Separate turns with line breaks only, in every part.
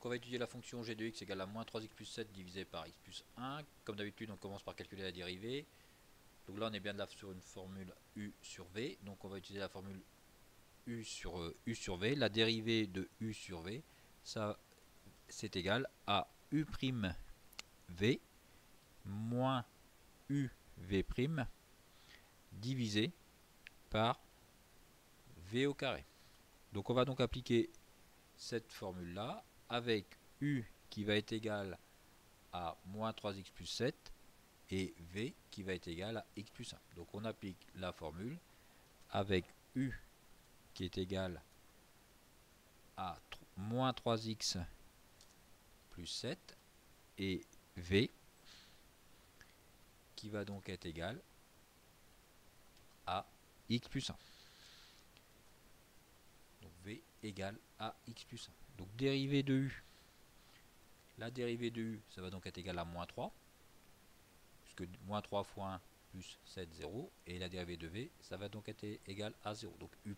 Donc on va étudier la fonction g de x égale à moins 3x plus 7 divisé par x plus 1. Comme d'habitude, on commence par calculer la dérivée. Donc là, on est bien là sur une formule u sur v. Donc on va utiliser la formule u sur v. La dérivée de u sur v, ça c'est égal à u' v moins u v' divisé par v au carré. Donc on va donc appliquer cette formule là avec u qui va être égal à moins 3x plus 7 et v qui va être égal à x plus 1. Donc on applique la formule avec u qui est égal à moins 3x plus 7 et v qui va donc être égal à x plus 1. Donc v égale à x plus 1. Donc dérivée de u, la dérivée de u, ça va donc être égal à moins 3, puisque moins 3 fois 1 plus 7, 0, et la dérivée de v, ça va donc être égal à 0. Donc u'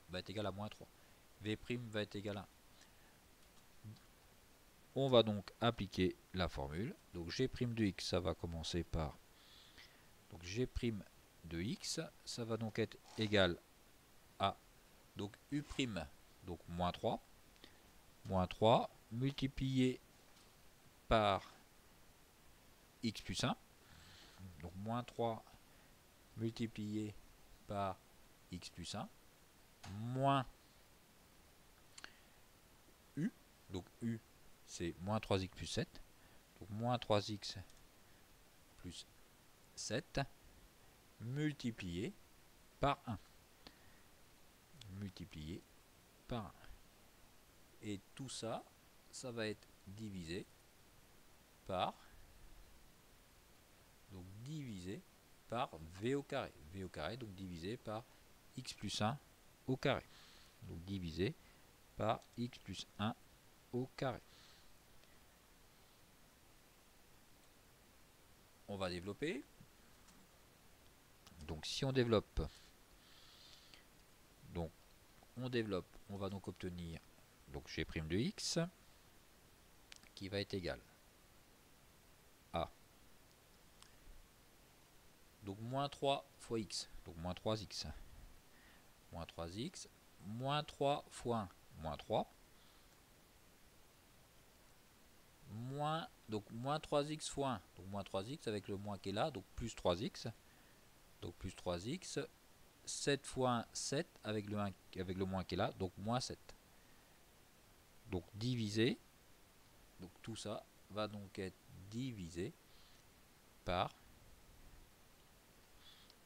va être égal à moins 3, v' va être égal à 1. On va donc appliquer la formule. Donc g' de x, ça va commencer par, donc g' de x, ça va donc être égal à, donc u', donc moins 3 multiplié par x plus 1, donc moins 3 multiplié par x plus 1, moins u, donc u c'est moins 3x plus 7, donc moins 3x plus 7, multiplié par 1. Multiplié par 1. Et tout ça, ça va être divisé par, donc divisé par v au carré. V au carré, donc divisé par x plus 1 au carré. Donc divisé par x plus 1 au carré. On va développer. Donc si on développe, on va donc obtenir donc g' de x qui va être égal à, donc moins 3 fois x, donc moins 3x, moins 3x, moins 3 fois 1, moins 3, moins, donc moins 3x fois 1, donc moins 3x avec le moins qui est là, donc plus 3x, donc plus 3x, 7 fois 1, 7 avec le moins qui est là, donc moins 7. Donc divisé, donc tout ça va donc être divisé par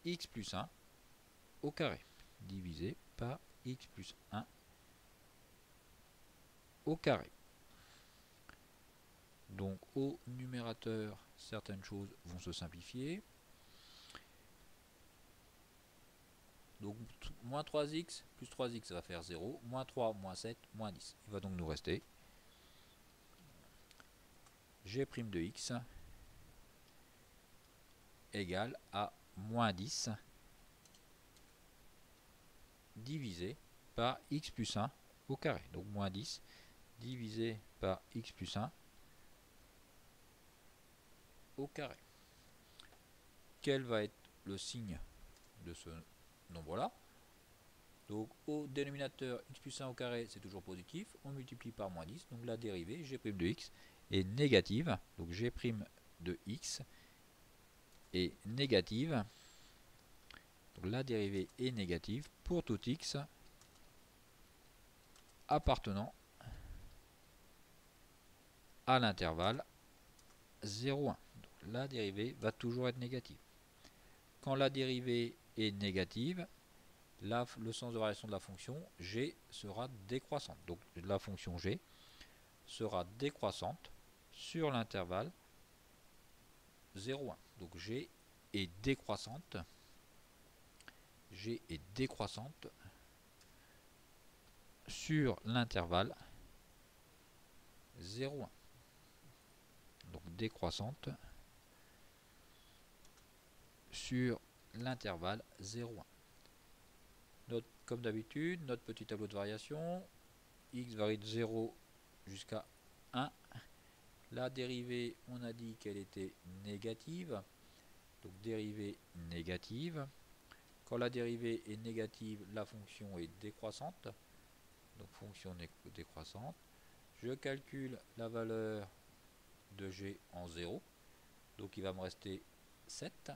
x plus 1 au carré. Divisé par x plus 1 au carré. Donc au numérateur, certaines choses vont se simplifier. Donc moins 3x plus 3x, ça va faire 0. Moins 3, moins 7, moins 10. Il va donc nous rester g' de x égale à moins 10 divisé par x plus 1 au carré. Donc moins 10 divisé par x plus 1 au carré. Quel va être le signe de ce nombre-là? Donc au dénominateur x plus 1 au carré, c'est toujours positif. On multiplie par moins 10. Donc la dérivée g' de x est négative. Donc g' de x est négative. Donc la dérivée est négative pour tout x appartenant à l'intervalle 0,1. La dérivée va toujours être négative. Quand la dérivée est négative, le sens de variation de la fonction g sera décroissante. Donc la fonction g sera décroissante sur l'intervalle 0,1. Donc g est décroissante. G est décroissante sur l'intervalle 0,1. Donc décroissante sur l'intervalle 0,1. Comme d'habitude, notre petit tableau de variation, x varie de 0 jusqu'à 1. La dérivée, on a dit qu'elle était négative. Donc dérivée négative. Quand la dérivée est négative, la fonction est décroissante. Donc fonction décroissante. Je calcule la valeur de g en 0. Donc il va me rester 7.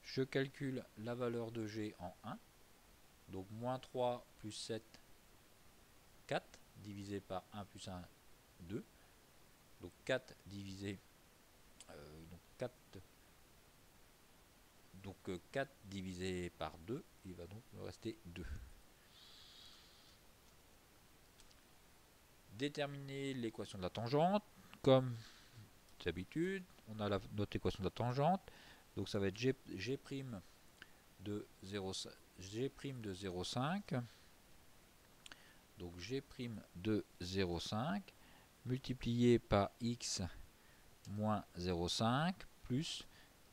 Je calcule la valeur de g en 1. Donc moins 3 plus 7, 4, divisé par 1 plus 1, 2. Donc 4 divisé, donc 4 divisé par 2, il va donc me rester 2. Déterminer l'équation de la tangente. Comme d'habitude, on a notre équation de la tangente. Donc ça va être g' de 0,5. Donc g' de 0,5 multiplié par x moins 0,5 plus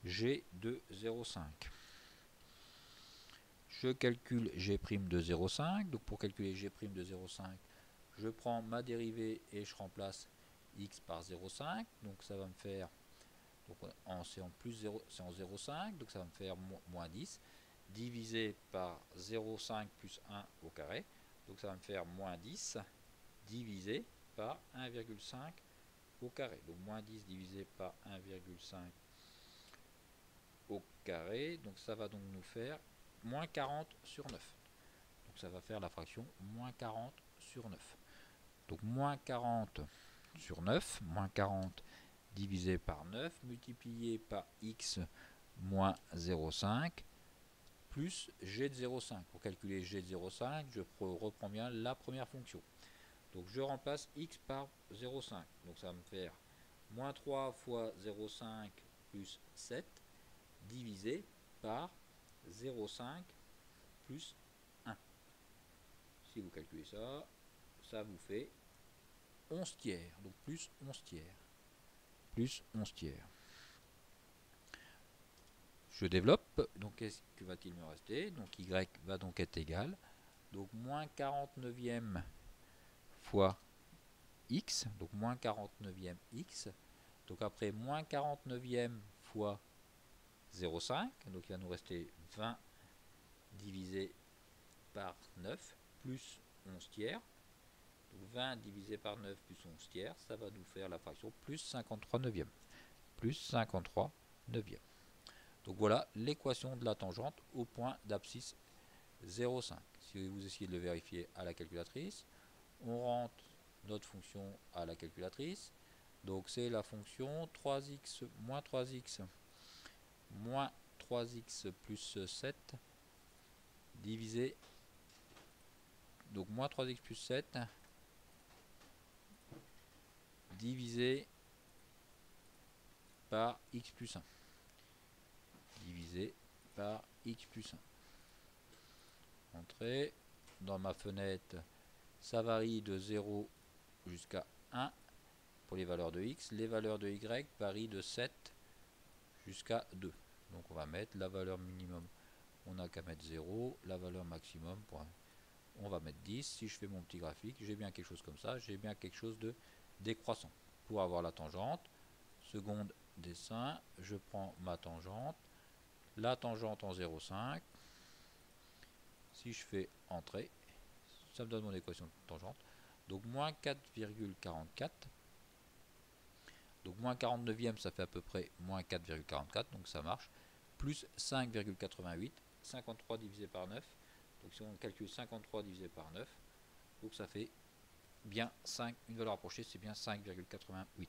g de 0,5. Je calcule g' de 0,5. Donc pour calculer g' de 0,5, je prends ma dérivée et je remplace x par 0,5. Donc ça va me faire, c'est en plus 0, c'est en 0,5, donc ça va me faire moins 10 divisé par 0,5 plus 1 au carré. Donc ça va me faire moins 10 divisé par 1,5 au carré. Donc moins 10 divisé par 1,5 au carré. Donc ça va donc nous faire moins 40 sur 9. Donc ça va faire la fraction moins 40 sur 9. Donc moins 40 sur 9, moins 40 divisé par 9, multiplié par x moins 0,5, plus g de 0,5. Pour calculer g de 0,5, je reprends bien la première fonction. Donc je remplace x par 0,5. Donc ça va me faire moins 3 fois 0,5 plus 7, divisé par 0,5 plus 1. Si vous calculez ça, ça vous fait 11 tiers. Donc plus 11 tiers. Plus 11 tiers. Je développe. Donc qu'est-ce que va-t-il me rester? Donc y va donc être égal. Donc moins 49e fois x. Donc moins 49e x. Donc après moins 49e fois 0,5. Donc il va nous rester 20 divisé par 9 plus 11 tiers. Donc 20 divisé par 9 plus 11 tiers, ça va nous faire la fraction plus 53 neuvième. Plus 53 neuvième. Donc voilà l'équation de la tangente au point d'abscisse 0,5. Si vous essayez de le vérifier à la calculatrice, on rentre notre fonction à la calculatrice. Donc c'est la fonction 3x moins 3x moins 3x plus 7 divisé, donc moins 3x plus 7 divisé par x plus 1. Divisé par x plus 1. Entrée dans ma fenêtre, ça varie de 0 jusqu'à 1 pour les valeurs de x. Les valeurs de y varient de 7 jusqu'à 2. Donc on va mettre la valeur minimum, on n'a qu'à mettre 0, la valeur maximum, on va mettre 10. Si je fais mon petit graphique, j'ai bien quelque chose comme ça, j'ai bien quelque chose de décroissant. Pour avoir la tangente, seconde dessin, je prends ma tangente, la tangente en 0,5. Si je fais entrée, ça me donne mon équation de tangente. Donc moins 4,44. Donc moins 49e, ça fait à peu près moins 4,44. Donc ça marche. Plus 5,88. 53 divisé par 9. Donc si on calcule 53 divisé par 9, donc ça fait bien 5. Une valeur approchée, c'est bien 5,88.